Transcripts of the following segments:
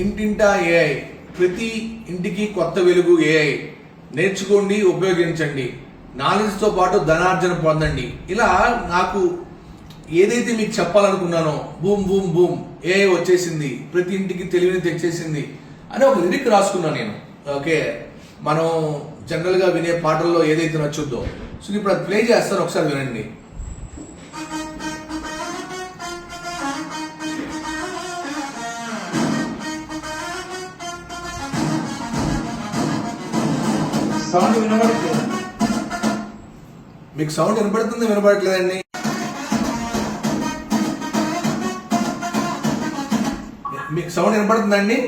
ఇంటింటా ఏఐ, ప్రతి ఇంటికి కొత్త వెలుగు ఏఐ. నేర్చుకోండి, ఉపయోగించండి, నాలెడ్జ్తో పాటు ధనార్జన పొందండి. ఇలా నాకు ఏదైతే మీకు చెప్పాలనుకున్నానో బూమ్ బూమ్ బూమ్ ఏఐ వచ్చేసింది, ప్రతి ఇంటికి తెలివిని తెచ్చేసింది అని ఒక లిరిక్ రాసుకున్నాను నేను. ఓకే, మనం జనరల్గా వినే పాటల్లో ఏదైతే నచ్చుద్దో, సో ఇప్పుడు అది ప్లే చేస్తాను, ఒకసారి వినండి. సౌండ్ వినబడట్లేదు, మీకు సౌండ్ వినపడుతుంది వినపడట్లేదండి? మీకు సౌండ్ వినపడుతుందండి?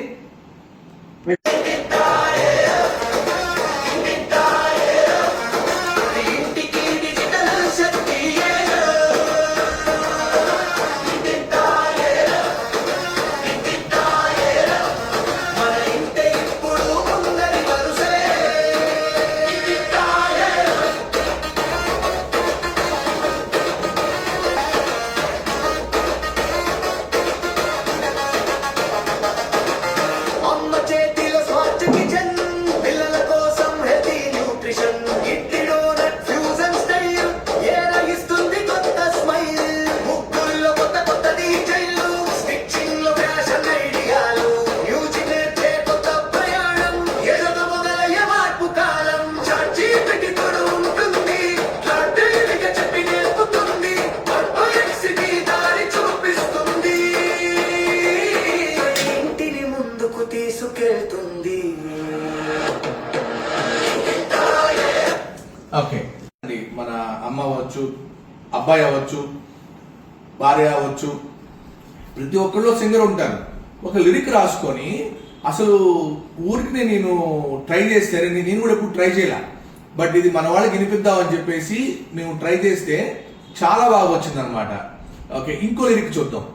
ఓకే, మన అమ్మ అవ్వచ్చు, అబ్బాయి అవ్వచ్చు, భార్య అవ్వచ్చు, ప్రతి ఒక్కళ్ళు సింగర్ ఉంటారు. ఒక లిరిక్ రాసుకొని అసలు ఊరికి నేను ట్రై చేస్తే, నేను కూడా ఎప్పుడు ట్రై చేయాల, బట్ ఇది మన వాళ్ళకి వినిపిద్దాం అని చెప్పేసి మేము ట్రై చేస్తే చాలా బాగా వచ్చింది అనమాట. ఓకే, ఇంకో లిరిక్ చూద్దాం.